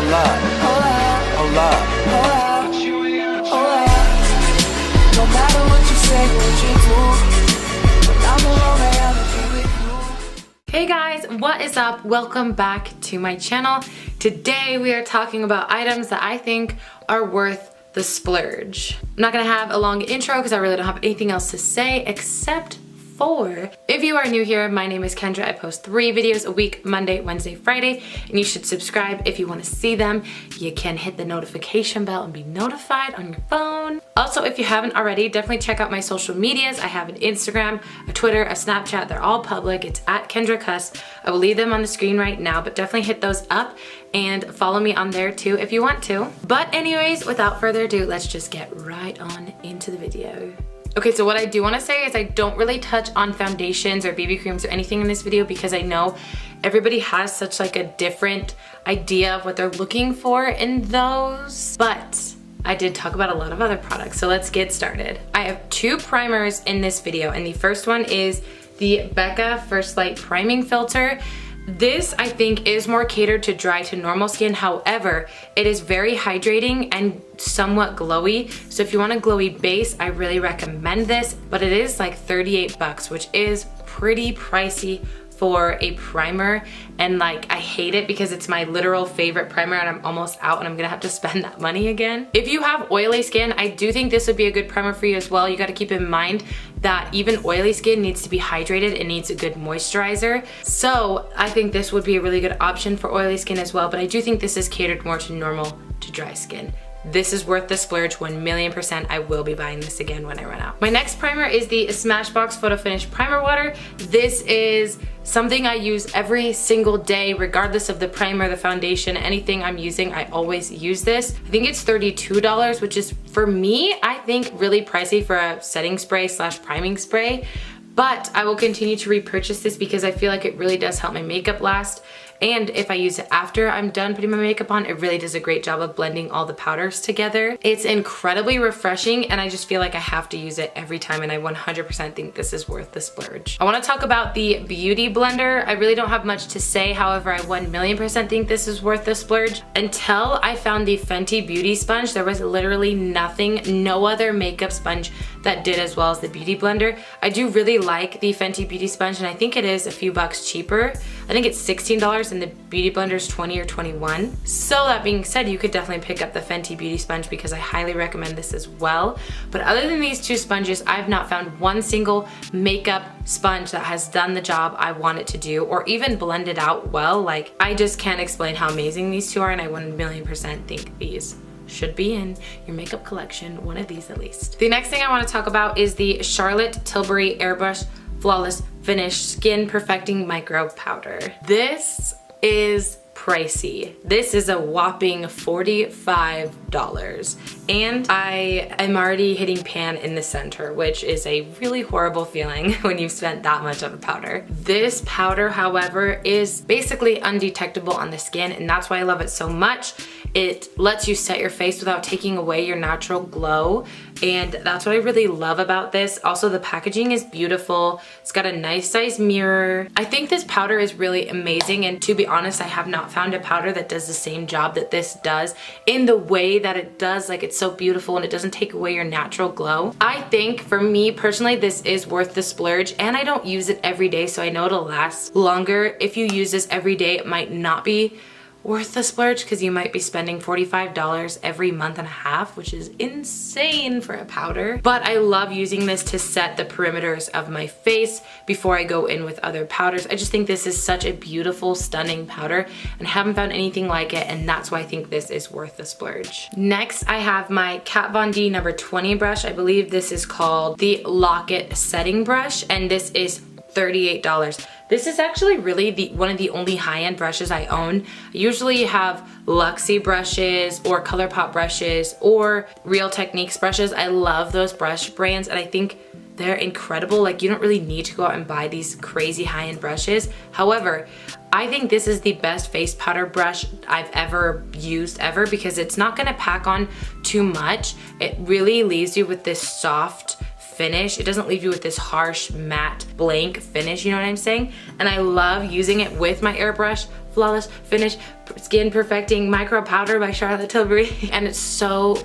Hold up, hold up, hold up, hold up. No matter what you say, what you do, when I'm alone, I have to be with you. Hey guys, what is up? Welcome back to my channel. Today we are talking about items that I think are worth the splurge. I'm not gonna have a long intro because I really don't have anything else to say except for, if you are new here, my name is Kendra. I post 3 videos a week, Monday, Wednesday, Friday, and you should subscribe if you want to see them. You can hit the notification bell and be notified on your phone. Also, if you haven't already, definitely check out my social medias. I have an Instagram, a Twitter, a Snapchat. They're all public. It's at KendraCus. I will leave them on the screen right now, but definitely hit those up and follow me on there too if you want to. But anyways, without further ado, let's just get right on into the video. Okay, so what I do want to say is I don't really touch on foundations or BB creams or anything in this video because I know everybody has such like a different idea of what they're looking for in those, but I did talk about a lot of other products, so let's get started. I have 2 primers in this video, and the first one is the Becca First Light Priming Filter. This, I think, is more catered to dry to normal skin. However, it is very hydrating and somewhat glowy. So if you want a glowy base, I really recommend this, but it is like 38 bucks, which is pretty pricey for a primer, and like I hate it because it's my literal favorite primer and I'm almost out and I'm gonna have to spend that money again. If you have oily skin, I do think this would be a good primer for you as well. You got to keep in mind that even oily skin needs to be hydrated and needs a good moisturizer. So I think this would be a really good option for oily skin as well, but I do think this is catered more to normal to dry skin. This is worth the splurge 1,000,000%. I will be buying this again when I run out. My next primer is the Smashbox Photo Finish Primer Water. This is something I use every single day, regardless of the primer, the foundation, anything I'm using, I always use this. I think it's $32, which is, for me, I think really pricey for a setting spray / priming spray. But I will continue to repurchase this because I feel like it really does help my makeup last. And if I use it after I'm done putting my makeup on, it really does a great job of blending all the powders together. It's incredibly refreshing and I just feel like I have to use it every time, and I 100% think this is worth the splurge. I want to talk about the Beauty Blender. I really don't have much to say, however, I 1,000,000% think this is worth the splurge. Until I found the Fenty Beauty Sponge, there was literally nothing, no other makeup sponge that did as well as the Beauty Blender. I do really like the Fenty Beauty Sponge, and I think it is a few bucks cheaper. I think it's $16 and the Beauty Blender is $20 or $21. So that being said, you could definitely pick up the Fenty Beauty Sponge because I highly recommend this as well. But other than these 2 sponges, I've not found one single makeup sponge that has done the job I want it to do or even blended out well. Like, I just can't explain how amazing these 2 are, and I 1,000,000% think these should be in your makeup collection, one of these at least. The next thing I want to talk about is the Charlotte Tilbury Airbrush Flawless Finish Skin Perfecting Micro Powder. This is pricey. This is a whopping $45, and I am already hitting pan in the center, which is a really horrible feeling when you've spent that much on a powder. This powder, however, is basically undetectable on the skin, and that's why I love it so much. It lets you set your face without taking away your natural glow, and that's what I really love about this. Also, the packaging is beautiful. It's got a nice size mirror. I think this powder is really amazing, and to be honest, I have not found a powder that does the same job that this does in the way that it does. Like, it's so beautiful and it doesn't take away your natural glow. I think, for me personally, this is worth the splurge, and I don't use it every day, so I know it'll last longer. If you use this every day, it might not be worth the splurge because you might be spending $45 every month and a half, which is insane for a powder. But I love using this to set the perimeters of my face before I go in with other powders. I just think this is such a beautiful, stunning powder, and haven't found anything like it, and that's why I think this is worth the splurge. Next, I have my Kat Von D number 20 brush. I believe this is called the Locket Setting Brush, and this is $38. This is actually really one of the only high-end brushes I own. I usually have Luxie brushes or ColourPop brushes or Real Techniques brushes. I love those brush brands, and I think they're incredible. Like, you don't really need to go out and buy these crazy high-end brushes. However, I think this is the best face powder brush I've ever used because it's not gonna pack on too much. It really leaves you with this soft finish. It doesn't leave you with this harsh, matte, blank finish, you know what I'm saying? And I love using it with my airbrush Flawless Finish Skin Perfecting Micro Powder by Charlotte Tilbury. And it's so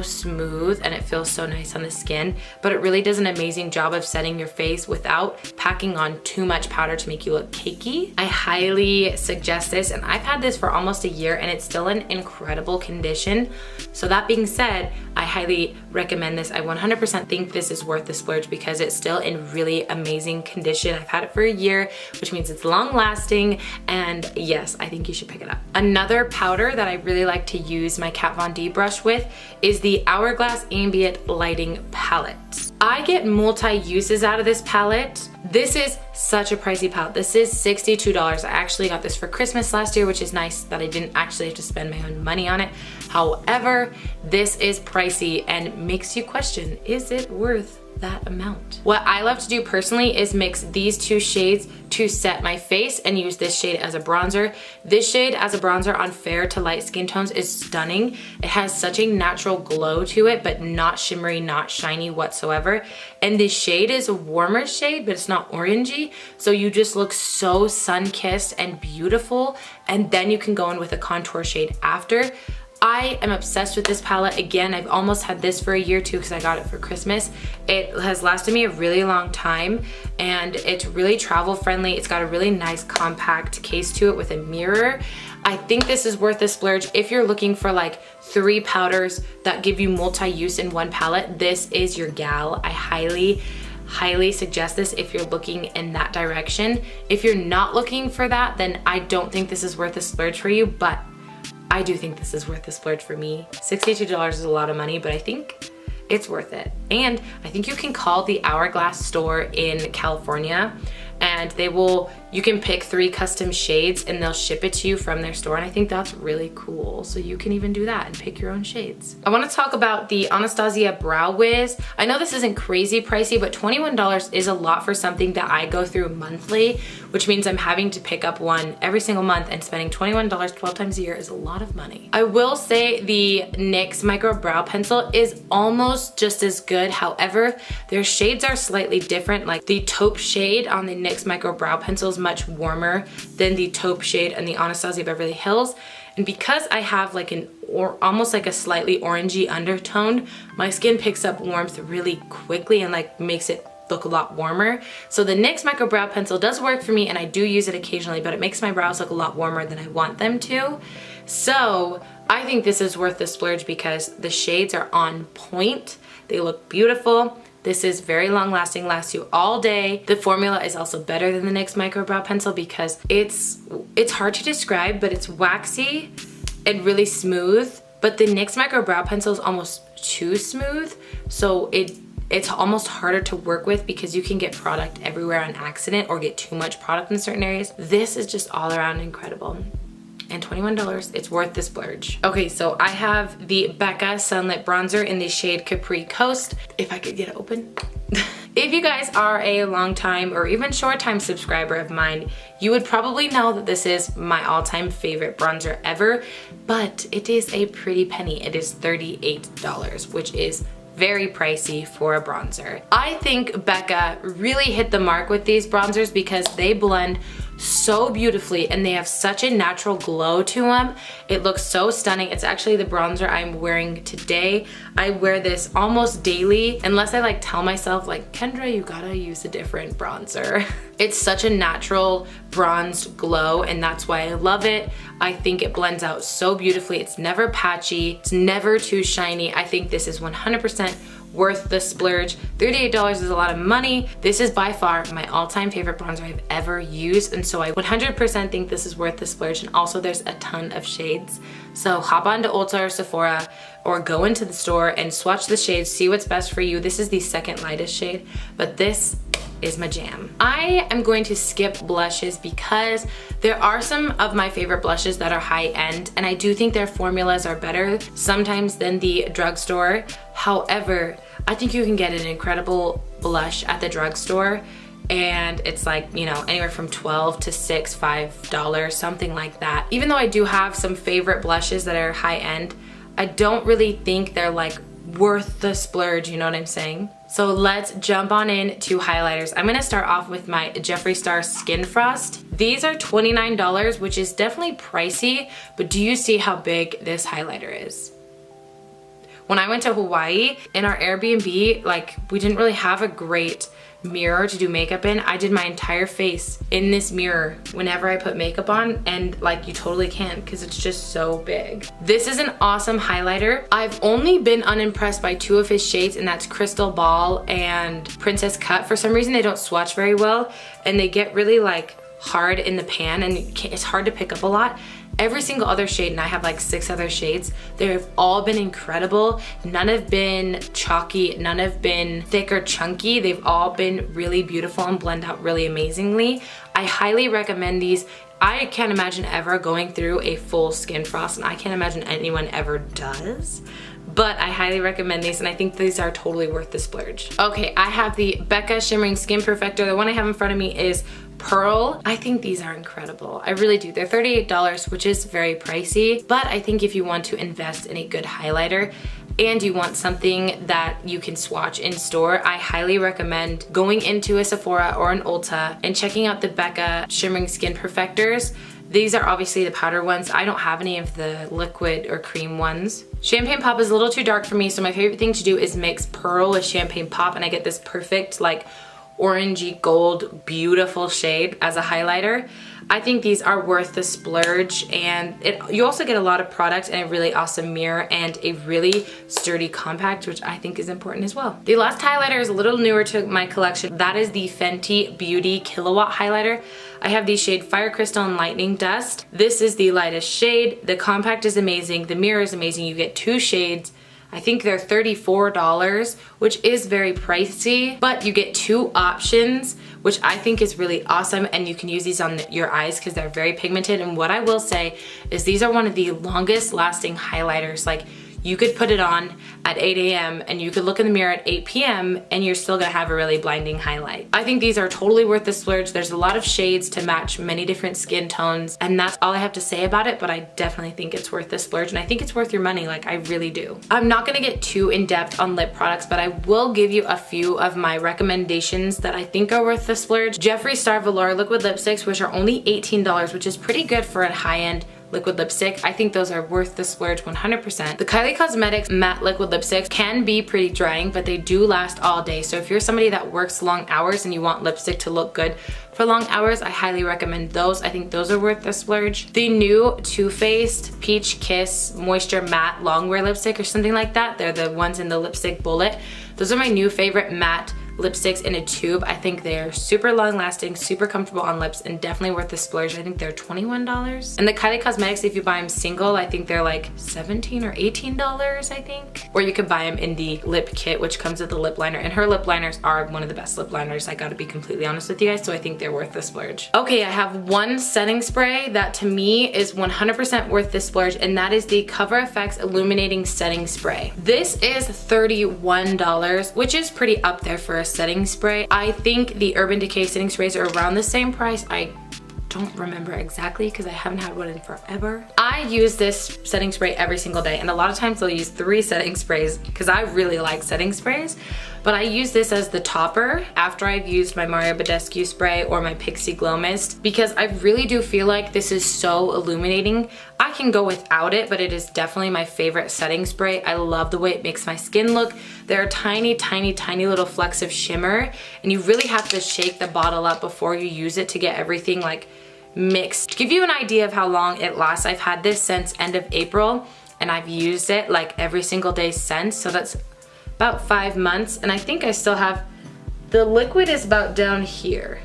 smooth and it feels so nice on the skin, but it really does an amazing job of setting your face without packing on too much powder to make you look cakey. I highly suggest this, and I've had this for almost a year and it's still in incredible condition. So that being said, I highly recommend this. I 100% think this is worth the splurge because it's still in really amazing condition. I've had it for a year, which means it's long lasting, and yes, I think you should pick it up. Another powder that I really like to use my Kat Von D brush with is the Hourglass Ambient Lighting Palette. I get multi-uses out of this palette. This is such a pricey palette. This is $62. I actually got this for Christmas last year, which is nice that I didn't actually have to spend my own money on it. However, this is pricey and makes you question, is it worth that amount? What I love to do personally is mix these two shades to set my face and use this shade as a bronzer. This shade as a bronzer on fair to light skin tones is stunning. It has such a natural glow to it, but not shimmery, not shiny whatsoever. And this shade is a warmer shade, but it's not orangey. So you just look so sun-kissed and beautiful. And then you can go in with a contour shade after. I am obsessed with this palette. Again, I've almost had this for a year too because I got it for Christmas. It has lasted me a really long time and it's really travel friendly. It's got a really nice compact case to it with a mirror. I think this is worth the splurge. If you're looking for like 3 powders that give you multi-use in one palette, this is your gal. I highly suggest this if you're looking in that direction. If you're not looking for that, then I don't think this is worth the splurge for you, but I do think this is worth the splurge for me. $62 is a lot of money, but I think it's worth it. And I think you can call the Hourglass store in California and you can pick 3 custom shades and they'll ship it to you from their store. And I think that's really cool. So you can even do that and pick your own shades. I want to talk about the Anastasia Brow Wiz. I know this isn't crazy pricey, but $21 is a lot for something that I go through monthly, which means I'm having to pick up one every single month, and spending $21 12 times a year is a lot of money. I will say the NYX Micro Brow Pencil is almost just as good. However, their shades are slightly different. Like the taupe shade on the NYX Micro Brow Pencil is much warmer than the taupe shade in the Anastasia Beverly Hills. And because I have like almost like a slightly orangey undertone, my skin picks up warmth really quickly and like makes it look a lot warmer. So the NYX Micro Brow Pencil does work for me and I do use it occasionally, but it makes my brows look a lot warmer than I want them to. So I think this is worth the splurge because the shades are on point. They look beautiful. This is very long lasting, lasts you all day. The formula is also better than the NYX Micro Brow Pencil because it's hard to describe, but it's waxy and really smooth. But the NYX Micro Brow Pencil is almost too smooth. So it's almost harder to work with because you can get product everywhere on accident or get too much product in certain areas. This is just all around incredible. And $21, it's worth the splurge. Okay, so I have the Becca Sunlit Bronzer in the shade Capri Coast. If I could get it open. If you guys are a long time or even short time subscriber of mine, you would probably know that this is my all-time favorite bronzer ever, but it is a pretty penny. It is $38, which is very pricey for a bronzer. I think Becca really hit the mark with these bronzers because they blend so beautifully and they have such a natural glow to them. It looks so stunning. It's actually the bronzer I'm wearing today. I wear this almost daily unless I like tell myself like, Kendra, you gotta use a different bronzer. It's such a natural bronzed glow and that's why I love it. I think it blends out so beautifully. It's never patchy. It's never too shiny. I think this is 100% worth the splurge. $38 is a lot of money. This is by far my all-time favorite bronzer I've ever used, and so I 100% think this is worth the splurge. And also there's a ton of shades. So hop onto Ulta or Sephora or go into the store and swatch the shades, see what's best for you. This is the second lightest shade, but this is my jam. I am going to skip blushes because there are some of my favorite blushes that are high end and I do think their formulas are better sometimes than the drugstore. However, I think you can get an incredible blush at the drugstore and it's like, you know, anywhere from $12 to $5, something like that. Even though I do have some favorite blushes that are high end, I don't really think they're like worth the splurge, you know what I'm saying? So let's jump on into highlighters. I'm gonna start off with my Jeffree Star Skin Frost. These are $29, which is definitely pricey, but do you see how big this highlighter is? When I went to Hawaii, in our Airbnb, like, we didn't really have a great mirror to do makeup in. I did my entire face in this mirror whenever I put makeup on, and like, you totally can't because it's just so big. This is an awesome highlighter. I've only been unimpressed by two of his shades, and that's Crystal Ball and Princess Cut. For some reason, they don't swatch very well, and they get really like hard in the pan, and it's hard to pick up a lot. Every single other shade, and I have like 6 other shades, they've all been incredible. None have been chalky, none have been thick or chunky. They've all been really beautiful and blend out really amazingly. I highly recommend these. I can't imagine ever going through a full Skin Frost, and I can't imagine anyone ever does. But I highly recommend these, and I think these are totally worth the splurge. Okay, I have the Becca Shimmering Skin Perfector. The one I have in front of me is Pearl. I think these are incredible. I really do. They're $38, which is very pricey, but I think if you want to invest in a good highlighter and you want something that you can swatch in store, I highly recommend going into a Sephora or an Ulta and checking out the Becca Shimmering Skin Perfectors. These are obviously the powder ones. I don't have any of the liquid or cream ones. Champagne Pop is a little too dark for me, so my favorite thing to do is mix Pearl with Champagne Pop, and I get this perfect like orangey gold beautiful shade as a highlighter. I think these are worth the splurge, and you also get a lot of product and a really awesome mirror and a really sturdy compact, which I think is important as well. The last highlighter is a little newer to my collection. That is the Fenty Beauty Kilowatt highlighter. I have the shade Fire Crystal and Lightning Dust. This is the lightest shade. The compact is amazing. The mirror is amazing. You get 2 shades. I think they're $34, which is very pricey, but you get 2 options, which I think is really awesome, and you can use these on your eyes because they're very pigmented. And what I will say is these are one of the longest lasting highlighters. Like, you could put it on at 8 a.m. and you could look in the mirror at 8 p.m. and you're still gonna have a really blinding highlight. I think these are totally worth the splurge. There's a lot of shades to match many different skin tones, and that's all I have to say about it, but I definitely think it's worth the splurge, and I think it's worth your money. Like, I really do. I'm not gonna get too in-depth on lip products, but I will give you a few of my recommendations that I think are worth the splurge. Jeffree Star Velour Liquid Lipsticks, which are only $18, which is pretty good for a high-end liquid lipstick. I think those are worth the splurge 100%. The Kylie Cosmetics matte liquid lipsticks can be pretty drying, but they do last all day. So if you're somebody that works long hours and you want lipstick to look good for long hours, I highly recommend those. I think those are worth the splurge. The new Too Faced Peach Kiss Moisture Matte Longwear Lipstick or something like that. They're the ones in the lipstick bullet. Those are my new favorite matte lipsticks in a tube. I think they're super long lasting, super comfortable on lips, and definitely worth the splurge. I think they're $21. And the Kylie Cosmetics, if you buy them single, I think they're like $17 or $18, I think. Or you could buy them in the lip kit, which comes with the lip liner, and her lip liners are one of the best lip liners, I gotta be completely honest with you guys, so I think they're worth the splurge. Okay, I have one setting spray that to me is 100% worth the splurge, and that is the Cover FX Illuminating Setting Spray. This is $31, which is pretty up there for a setting spray. I think the Urban Decay setting sprays are around the same price. I don't remember exactly because I haven't had one in forever. I use this setting spray every single day, and a lot of times they'll use 3 setting sprays because I really like setting sprays, but I use this as the topper after I've used my Mario Badescu spray or my Pixie Glow Mist, because I really do feel like this is so illuminating. I can go without it, but it is definitely my favorite setting spray. I love the way it makes my skin look. There are tiny, tiny, tiny little flecks of shimmer, and you really have to shake the bottle up before you use it to get everything like mixed. To give you an idea of how long it lasts, I've had this since end of April, and I've used it like every single day since, so that's about 5 months, and I think I still have, the liquid is about down here.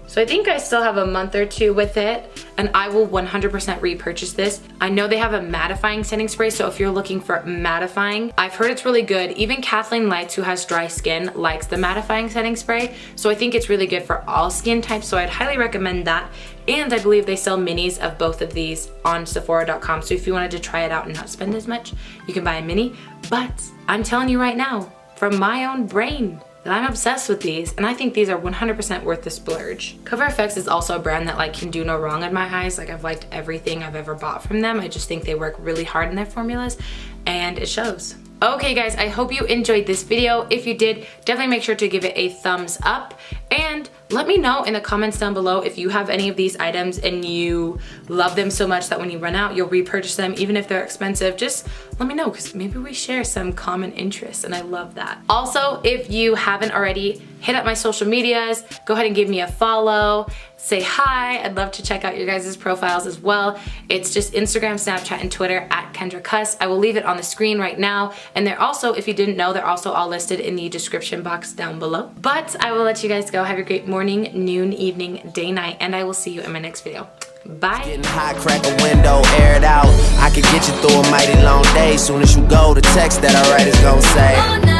So I think I still have a month or 2 with it, and I will 100% repurchase this. I know they have a mattifying setting spray, so if you're looking for mattifying, I've heard it's really good. Even Kathleen Lights, who has dry skin, likes the mattifying setting spray, so I think it's really good for all skin types, so I'd highly recommend that. And I believe they sell minis of both of these on Sephora.com, so if you wanted to try it out and not spend as much, you can buy a mini. But I'm telling you right now, from my own brain, that I'm obsessed with these, and I think these are 100% worth the splurge. Cover FX is also a brand that like can do no wrong in my eyes. Like, I've liked everything I've ever bought from them. I just think they work really hard in their formulas, and it shows. Okay guys, I hope you enjoyed this video. If you did, definitely make sure to give it a thumbs up and let me know in the comments down below if you have any of these items and you love them so much that when you run out, you'll repurchase them even if they're expensive. Just let me know because maybe we share some common interests and I love that. Also, if you haven't already, hit up my social medias, go ahead and give me a follow, say hi. I'd love to check out your guys' profiles as well. It's just Instagram, Snapchat, and Twitter at KendraCus. I will leave it on the screen right now. And they're also, if you didn't know, they're also all listed in the description box down below. But I will let you guys go. Have a great morning, noon, evening, day, night, and I will see you in my next video. Bye. Getting hot, crack a window, air it out. I can get you through a mighty long day. Soon as you go, the text that I write is gonna say.